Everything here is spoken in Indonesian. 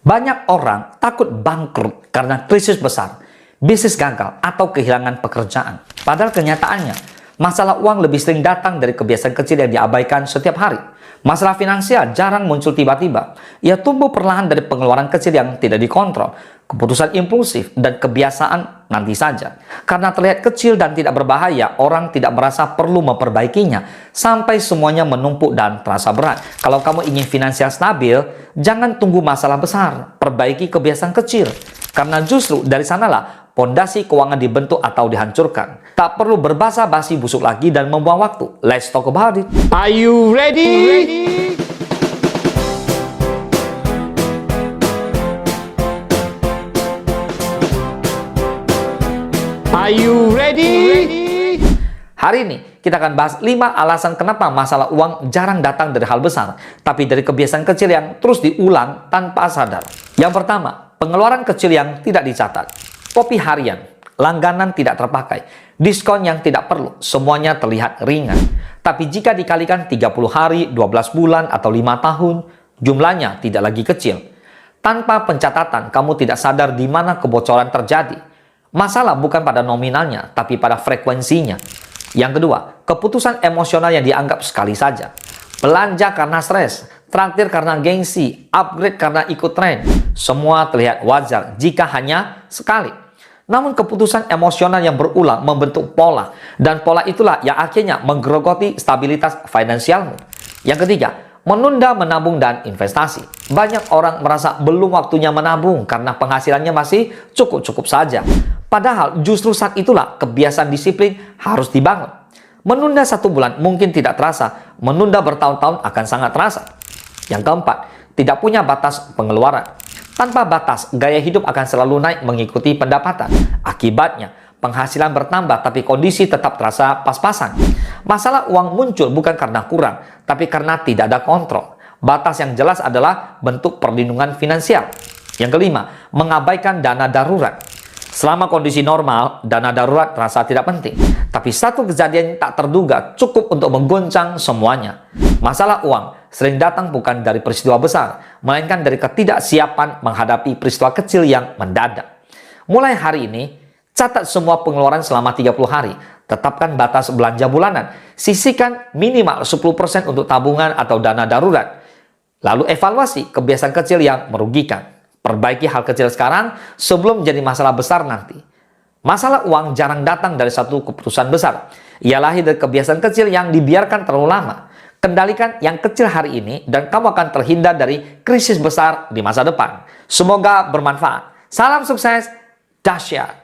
Banyak orang takut bangkrut karena krisis besar, bisnis gagal, atau kehilangan pekerjaan. Padahal kenyataannya, masalah uang lebih sering datang dari kebiasaan kecil yang diabaikan setiap hari. Masalah finansial jarang muncul tiba-tiba. Ia tumbuh perlahan dari pengeluaran kecil yang tidak dikontrol, keputusan impulsif, dan kebiasaan nanti saja. Karena terlihat kecil dan tidak berbahaya, orang tidak merasa perlu memperbaikinya sampai semuanya menumpuk dan terasa berat. Kalau kamu ingin finansial stabil, jangan tunggu masalah besar, perbaiki kebiasaan kecil. Karena justru dari sanalah pondasi keuangan dibentuk atau dihancurkan. Tak perlu berbasa-basi busuk lagi dan membuang waktu. Let's talk about it. Are you ready? Are you ready? Hari ini kita akan bahas 5 alasan kenapa masalah uang jarang datang dari hal besar, tapi dari kebiasaan kecil yang terus diulang tanpa sadar. Yang pertama, pengeluaran kecil yang tidak dicatat. Kopi harian, langganan tidak terpakai, diskon yang tidak perlu, semuanya terlihat ringan. Tapi jika dikalikan 30 hari, 12 bulan, atau 5 tahun, jumlahnya tidak lagi kecil. Tanpa pencatatan, kamu tidak sadar di mana kebocoran terjadi. Masalah bukan pada nominalnya, tapi pada frekuensinya. Yang kedua, keputusan emosional yang dianggap sekali saja. Belanja karena stres, traktir karena gengsi, upgrade karena ikut tren. Semua terlihat wajar jika hanya sekali. Namun keputusan emosional yang berulang membentuk pola, dan pola itulah yang akhirnya menggerogoti stabilitas finansialmu. Yang ketiga, menunda menabung dan investasi. Banyak orang merasa belum waktunya menabung karena penghasilannya masih cukup-cukup saja. Padahal justru saat itulah kebiasaan disiplin harus dibangun. Menunda 1 bulan mungkin tidak terasa, menunda bertahun-tahun akan sangat terasa. Yang keempat, tidak punya batas pengeluaran. Tanpa batas, gaya hidup akan selalu naik mengikuti pendapatan. Akibatnya, penghasilan bertambah tapi kondisi tetap terasa pas-pasan. Masalah uang muncul bukan karena kurang, tapi karena tidak ada kontrol. Batas yang jelas adalah bentuk perlindungan finansial. Yang kelima, mengabaikan dana darurat. Selama kondisi normal, dana darurat terasa tidak penting. Tapi satu kejadian tak terduga cukup untuk menggoncang semuanya. Masalah uang sering datang bukan dari peristiwa besar, melainkan dari ketidaksiapan menghadapi peristiwa kecil yang mendadak. Mulai hari ini, catat semua pengeluaran selama 30 hari. Tetapkan batas belanja bulanan. Sisihkan minimal 10% untuk tabungan atau dana darurat. Lalu evaluasi kebiasaan kecil yang merugikan. Perbaiki hal kecil sekarang sebelum menjadi masalah besar nanti. Masalah uang jarang datang dari satu keputusan besar. Ia lahir dari kebiasaan kecil yang dibiarkan terlalu lama. Kendalikan yang kecil hari ini dan kamu akan terhindar dari krisis besar di masa depan. Semoga bermanfaat. Salam sukses, dahsyat.